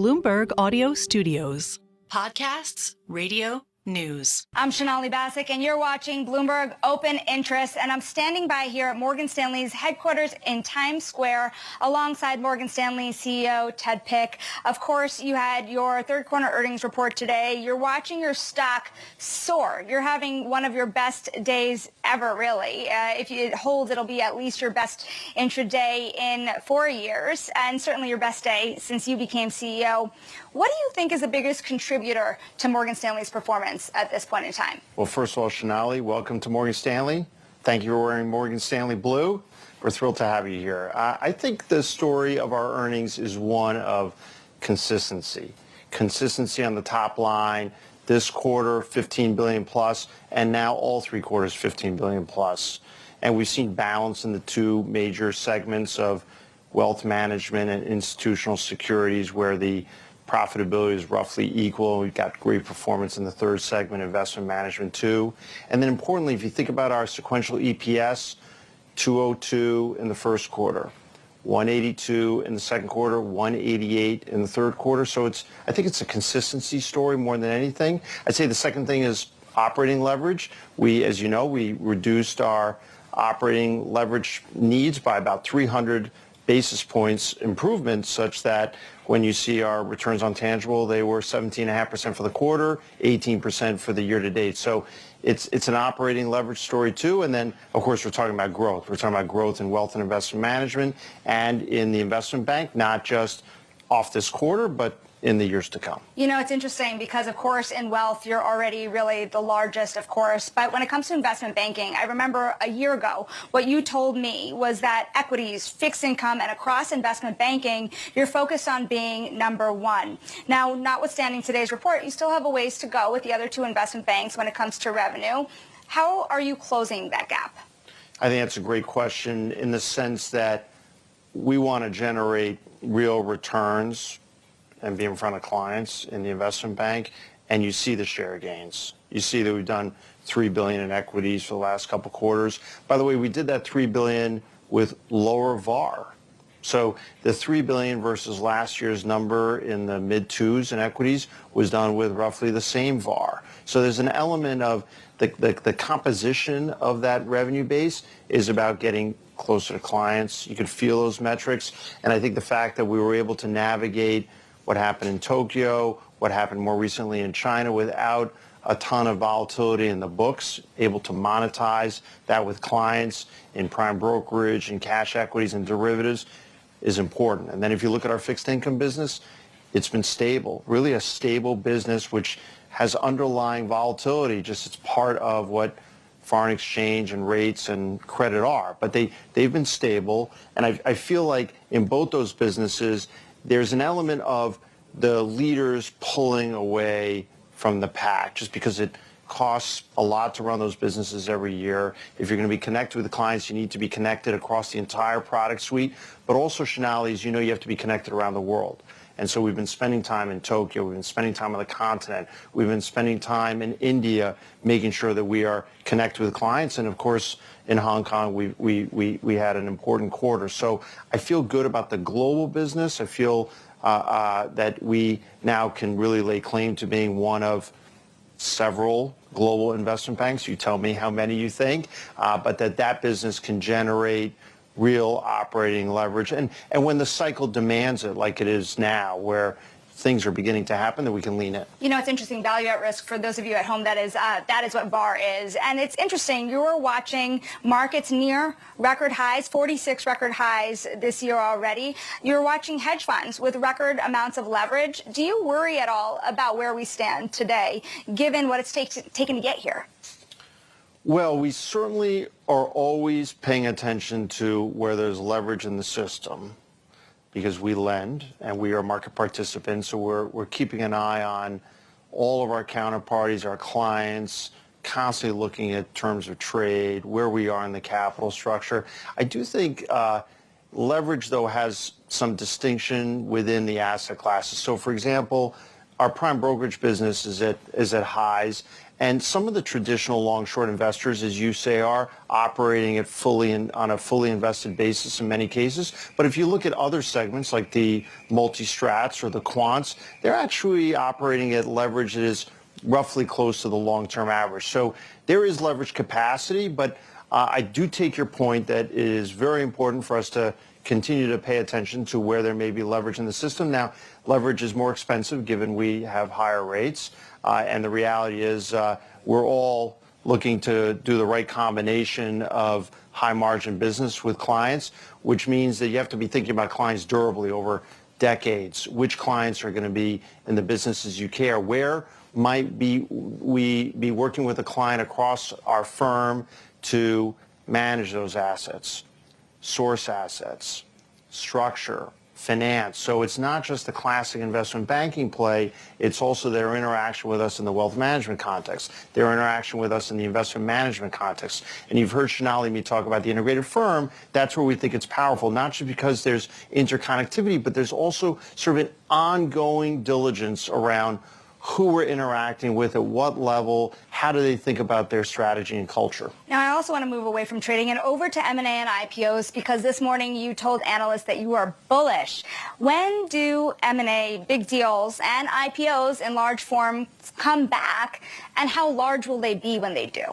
Bloomberg Audio Studios. Podcasts, radio, news. I'm Sonali, Basak, and you're watching Bloomberg Open Interest, and I'm standing by here at Morgan Stanley's headquarters in Times Square alongside Morgan Stanley CEO Ted Pick. Of course, you had your third quarter earnings report today. You're watching your stock soar. You're having one of your best days ever, really. If it holds, it'll be at least your best intraday in 4 years, and certainly your best day since you became CEO. What do you think is the biggest contributor to Morgan Stanley's performance at this point in time? Well, first of all, Sonali, welcome to Morgan Stanley. Thank you for wearing Morgan Stanley blue. We're thrilled to have you here. I think the story of our earnings is one of consistency. Consistency on the top line. This quarter, 15 billion plus, and now all 3 quarters, 15 billion plus. And we've seen balance in the two major segments of wealth management and institutional securities, where the profitability is roughly equal. We've got great performance in the third segment, investment management too. And then importantly, if you think about our sequential EPS, 202 in the first quarter, 182 in the second quarter, 188 in the third quarter. So I think it's a consistency story more than anything. I'd say the second thing is operating leverage. As you know, we reduced our operating leverage needs by about 300 basis points improvement, such that when you see our returns on tangible, they were 17.5% for the quarter, 18% for the year to date. So it's an operating leverage story too. And then, of course, we're talking about growth. We're talking about growth in wealth and investment management and in the investment bank, not just off this quarter, but in the years to come. You know, it's interesting because, of course, in wealth, you're already really the largest, of course. But when it comes to investment banking, I remember a year ago, what you told me was that equities, fixed income, and across investment banking, you're focused on being number one. Now, notwithstanding today's report, you still have a ways to go with the other two investment banks when it comes to revenue. How are you closing that gap? I think that's a great question in the sense that we want to generate real returns and be in front of clients in the investment bank, and you see the share gains. You see that we've done $3 billion in equities for the last couple quarters. By the way, we did that $3 billion with lower VAR. So the $3 billion versus last year's number in the mid-twos in equities was done with roughly the same VAR. So there's an element of the composition of that revenue base is about getting closer to clients. You could feel those metrics, and I think the fact that we were able to navigate what happened in Tokyo, what happened more recently in China without a ton of volatility in the books, able to monetize that with clients in prime brokerage and cash equities and derivatives is important. And then if you look at our fixed income business, it's been stable, really a stable business which has underlying volatility, just it's part of what foreign exchange and rates and credit are. But they've been stable, and I feel like in both those businesses, there's an element of the leaders pulling away from the pack just because it costs a lot to run those businesses every year. If you're going to be connected with the clients, you need to be connected across the entire product suite. But also, Sonali, as you know, you have to be connected around the world. And so we've been spending time in Tokyo. We've been spending time on the continent. We've been spending time in India, making sure that we are connected with clients. And of course, in Hong Kong, we had an important quarter. So I feel good about the global business. I feel that we now can really lay claim to being one of several global investment banks. You tell me how many you think, but that business can generate real operating leverage. And when the cycle demands it, like it is now, where things are beginning to happen, that we can lean in. You know, it's interesting, value at risk, for those of you at home, that is what VAR is. And it's interesting, you're watching markets near record highs, 46 record highs this year already. You're watching hedge funds with record amounts of leverage. Do you worry at all about where we stand today, given what it's taken to get here? Well, we certainly are always paying attention to where there's leverage in the system, because we lend and we are market participants. So we're keeping an eye on all of our counterparties, our clients, constantly looking at terms of trade, where we are in the capital structure. I do think leverage, though, has some distinction within the asset classes. So, for example, our prime brokerage business is at highs, And some of the traditional long-short investors, as you say, are operating it on a fully invested basis in many cases. But if you look at other segments like the multi-strats or the quants, they're actually operating at leverage that is roughly close to the long-term average. So there is leverage capacity, but I do take your point that it is very important for us to continue to pay attention to where there may be leverage in the system. Now, leverage is more expensive given we have higher rates. And the reality is we're all looking to do the right combination of high margin business with clients, which means that you have to be thinking about clients durably over decades. Which clients are going to be in the businesses you care? Where might we be working with a client across our firm to manage those assets, source assets, structure, finance? So it's not just the classic investment banking play, it's also their interaction with us in the wealth management context, their interaction with us in the investment management context. And you've heard Sonali and me talk about the integrated firm. That's where we think it's powerful, not just because there's interconnectivity, but there's also sort of an ongoing diligence around who we're interacting with, at what level, how do they think about their strategy and culture. Now, I also want to move away from trading and over to M&A and IPOs, because this morning you told analysts that you are bullish. When do M&A, big deals, and IPOs in large form come back, and how large will they be when they do?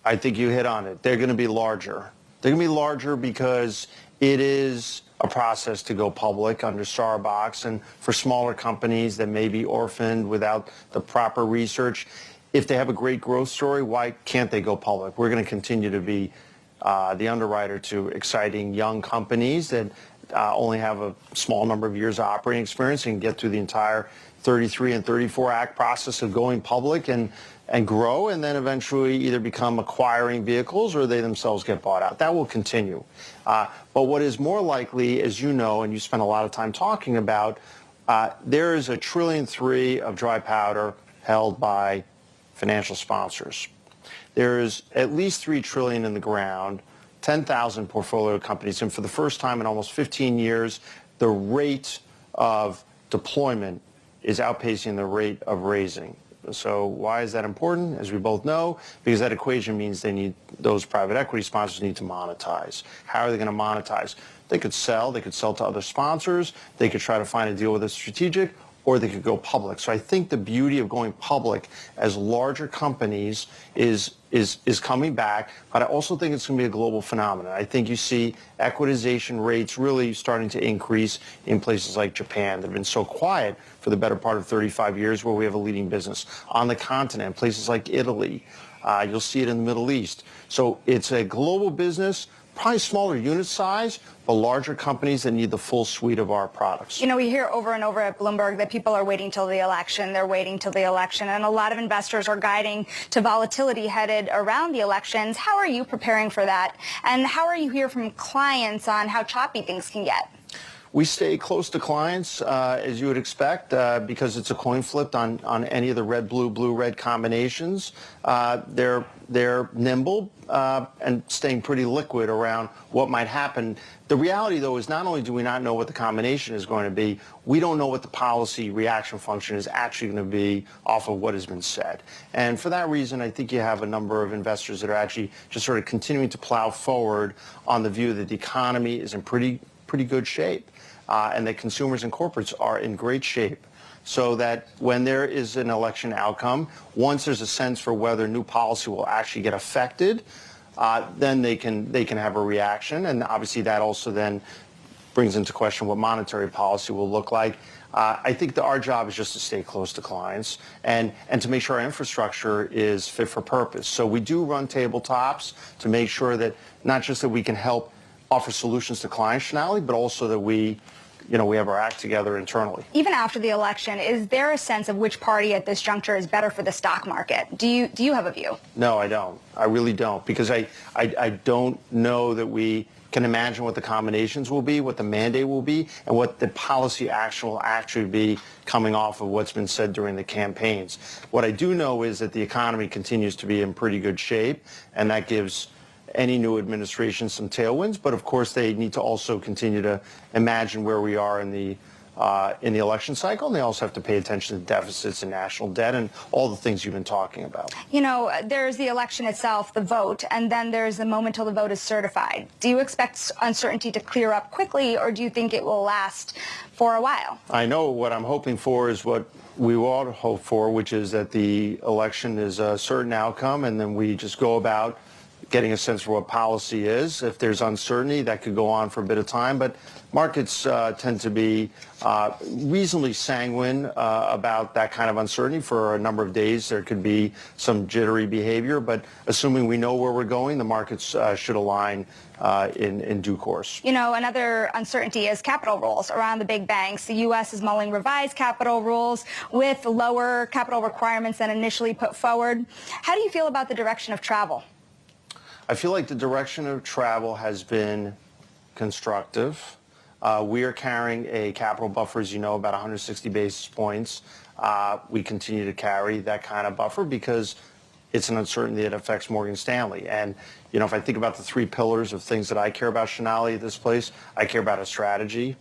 I think you hit on it. They're going to be larger. They're going to be larger because it is a process to go public under Starbucks, and for smaller companies that may be orphaned without the proper research, if they have a great growth story, why can't they go public? We're going to continue to be the underwriter to exciting young companies that only have a small number of years of operating experience and get through the entire 33 and 34 Act process of going public and grow, and then eventually either become acquiring vehicles or they themselves get bought out. That will continue. But what is more likely, as you know, and you spend a lot of time talking about, there is $1.3 trillion of dry powder held by financial sponsors. There is at least $3 trillion in the ground, 10,000 portfolio companies, and for the first time in almost 15 years, the rate of deployment is outpacing the rate of raising. So why is that important? As we both know, because that equation means those private equity sponsors need to monetize. How are they going to monetize? They could sell to other sponsors, they could try to find a deal with a strategic, or they could go public. So I think the beauty of going public as larger companies is coming back, but I also think it's going to be a global phenomenon. I think you see equitization rates really starting to increase in places like Japan that have been so quiet for the better part of 35 years, where we have a leading business. On the continent, places like Italy, you'll see it in the Middle East. So it's a global business, probably smaller unit size, but larger companies that need the full suite of our products. You know, we hear over and over at Bloomberg that people are waiting till the election. They're waiting till the election. And a lot of investors are guiding to volatility headed around the elections. How are you preparing for that? And how are you hearing from clients on how choppy things can get? We stay close to clients, as you would expect, because it's a coin flip on any of the red, blue, red combinations. They're nimble and staying pretty liquid around what might happen. The reality, though, is not only do we not know what the combination is going to be, we don't know what the policy reaction function is actually going to be off of what has been said. And for that reason, I think you have a number of investors that are actually just sort of continuing to plow forward on the view that the economy is in pretty good shape. And that consumers and corporates are in great shape, so that when there is an election outcome, once there's a sense for whether new policy will actually get affected, then they can have a reaction. And obviously that also then brings into question what monetary policy will look like. I think that our job is just to stay close to clients and to make sure our infrastructure is fit for purpose. So we do run tabletops to make sure that not just that we can help offer solutions to clients, Sonali, but also that we have our act together internally. Even after the election, is there a sense of which party at this juncture is better for the stock market? Do you have a view? No, I don't. I really don't, because I don't know that we can imagine what the combinations will be, what the mandate will be, and what the policy action will actually be coming off of what's been said during the campaigns. What I do know is that the economy continues to be in pretty good shape, and that gives any new administration some tailwinds, but of course they need to also continue to imagine where we are in the in the election cycle, and they also have to pay attention to deficits and national debt and all the things you've been talking about. You know, there's the election itself, the vote, and then there's the moment till the vote is certified. Do you expect uncertainty to clear up quickly, or do you think it will last for a while? I know what I'm hoping for is what we all hope for, which is that the election is a certain outcome, and then we just go about getting a sense for what policy is. If there's uncertainty, that could go on for a bit of time, but markets tend to be reasonably sanguine about that kind of uncertainty for a number of days. There could be some jittery behavior, but assuming we know where we're going, the markets should align in due course. You know, another uncertainty is capital rules around the big banks. The U.S. is mulling revised capital rules with lower capital requirements than initially put forward. How do you feel about the direction of travel? I feel like the direction of travel has been constructive. We are carrying a capital buffer, as you know, about 160 basis points. We continue to carry that kind of buffer because it's an uncertainty that affects Morgan Stanley. And, you know, if I think about the three pillars of things that I care about, Sonali, at this place, I care about a strategy,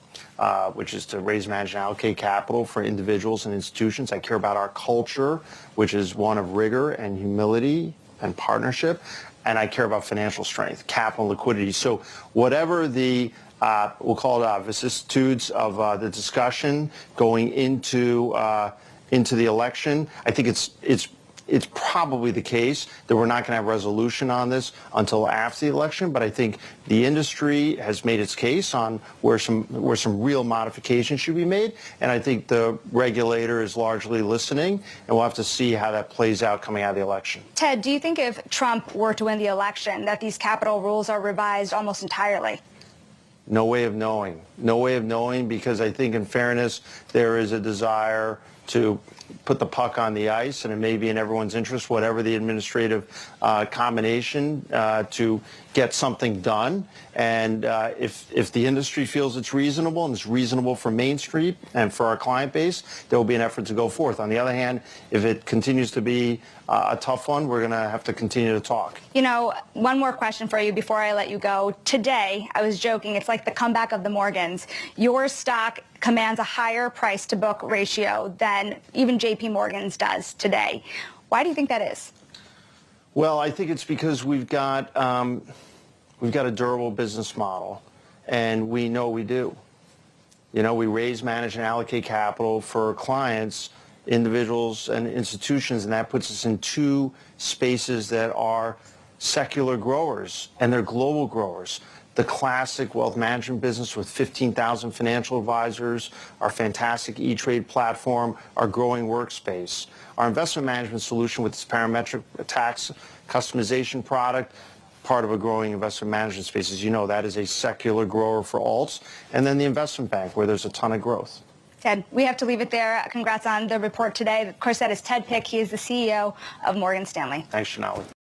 which is to raise, manage, and allocate capital for individuals and institutions. I care about our culture, which is one of rigor and humility and partnership. And I care about financial strength, capital, liquidity. So whatever the, we'll call it vicissitudes of the discussion going into the election, I think it's probably the case that we're not going to have resolution on this until after the election. But I think the industry has made its case on where some real modifications should be made, and I think the regulator is largely listening, and we'll have to see how that plays out coming out of the election. Ted, do you think if Trump were to win the election that these capital rules are revised almost entirely? No way of knowing. No way of knowing, because I think, in fairness, there is a desire to put the puck on the ice, and it may be in everyone's interest, whatever the administrative combination, to get something done. And if the industry feels it's reasonable, and it's reasonable for Main Street and for our client base, there will be an effort to go forth. On the other hand, if it continues to be a tough one, we're going to have to continue to talk. You know, one more question for you before I let you go. Today, I was joking, it's like the comeback of the Morgans. Your stock commands a higher price-to-book ratio than even JP Morgan's does today. Why do you think that is? Well, I think it's because we've got a durable business model, and we know we do. You know, we raise, manage, and allocate capital for clients, individuals, and institutions, and that puts us in two spaces that are secular growers, and they're global growers. The classic wealth management business with 15,000 financial advisors, our fantastic E-Trade platform, our growing workspace. Our investment management solution with its parametric tax customization product, part of a growing investment management space. As you know, that is a secular grower for alts. And then the investment bank, where there's a ton of growth. Ted, we have to leave it there. Congrats on the report today. Of course, that is Ted Pick. He is the CEO of Morgan Stanley. Thanks, Sonali.